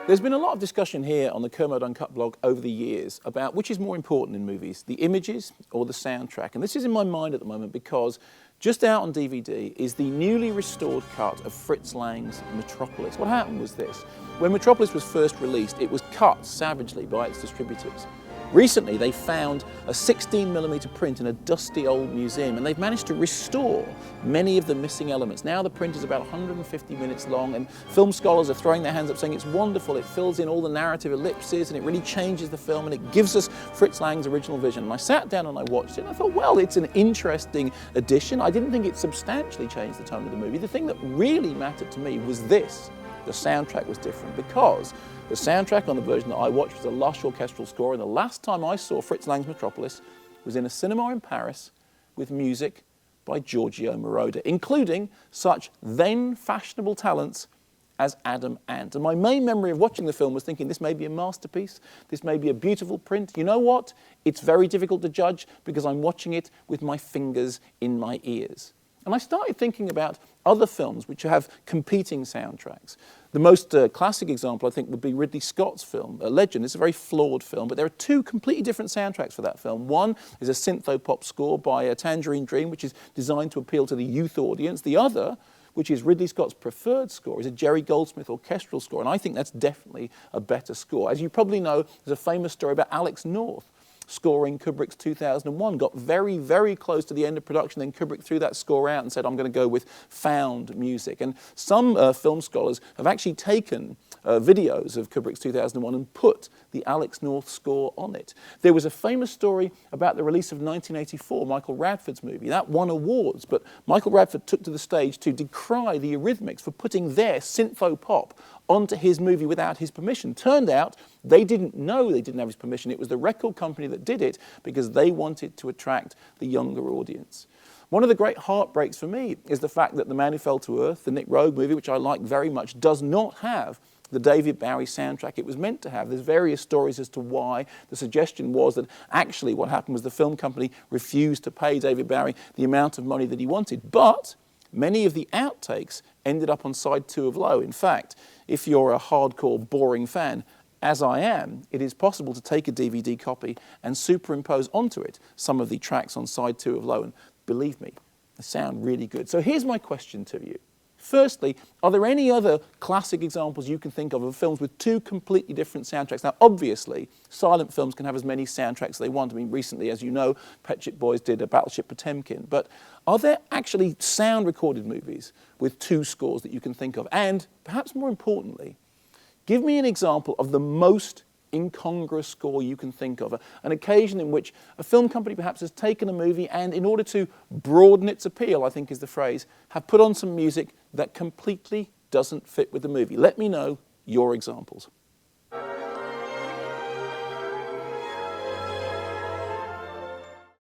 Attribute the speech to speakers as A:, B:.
A: There's been a lot of discussion here on the Kermode Uncut blog over the years about which is more important in movies, the images or the soundtrack. And this is in my mind at the moment because just out on DVD is the newly restored cut of Fritz Lang's Metropolis. What happened was this. When Metropolis was first released, it was cut savagely by its distributors. Recently, they found a 16mm print in a dusty old museum, and they've managed to restore many of the missing elements. Now the print is about 150 minutes long, and film scholars are throwing their hands up saying it's wonderful, it fills in all the narrative ellipses, and it really changes the film, and it gives us Fritz Lang's original vision. And I sat down and I watched it, and I thought, well, it's an interesting addition. I didn't think it substantially changed the tone of the movie. The thing that really mattered to me was this. The soundtrack was different because the soundtrack on the version that I watched was a lush orchestral score, and the last time I saw Fritz Lang's Metropolis was in a cinema in Paris with music by Giorgio Moroder, including such then fashionable talents as Adam Ant. And my main memory of watching the film was thinking this may be a masterpiece, this may be a beautiful print. You know what? It's very difficult to judge because I'm watching it with my fingers in my ears. And I started thinking about other films which have competing soundtracks. The most classic example, I think, would be Ridley Scott's film, Legend. It's a very flawed film, but there are two completely different soundtracks for that film. One is a syntho-pop score by Tangerine Dream, which is designed to appeal to the youth audience. The other, which is Ridley Scott's preferred score, is a Jerry Goldsmith orchestral score, and I think that's definitely a better score. As you probably know, there's a famous story about Alex North scoring Kubrick's 2001, got very, very close to the end of production, then Kubrick threw that score out and said, I'm going to go with found music. And some film scholars have actually taken videos of Kubrick's 2001 and put the Alex North score on it. There was a famous story about the release of 1984, Michael Radford's movie. That won awards, but Michael Radford took to the stage to decry the Eurythmics for putting their syntho-pop onto his movie without his permission. Turned out they didn't know they didn't have his permission. It was the record company that did it because they wanted to attract the younger audience. One of the great heartbreaks for me is the fact that The Man Who Fell to Earth, the Nick Rogue movie, which I like very much, does not have the David Bowie soundtrack it was meant to have. There's various stories as to why. The suggestion was that actually what happened was the film company refused to pay David Bowie the amount of money that he wanted. But many of the outtakes ended up on side 2 of Low. In fact, if you're a hardcore, boring fan, as I am, it is possible to take a DVD copy and superimpose onto it some of the tracks on side 2 of Low, and believe me, they sound really good. So here's my question to you. Firstly, are there any other classic examples you can think of films with two completely different soundtracks? Now, obviously, silent films can have as many soundtracks as they want. I mean, recently, as you know, Pet Shop Boys did a Battleship Potemkin. But are there actually sound-recorded movies with two scores that you can think of? And, perhaps more importantly, give me an example of the most incongruous score you can think of, an occasion in which a film company perhaps has taken a movie and, in order to broaden its appeal, I think is the phrase, have put on some music that completely doesn't fit with the movie. Let me know your examples.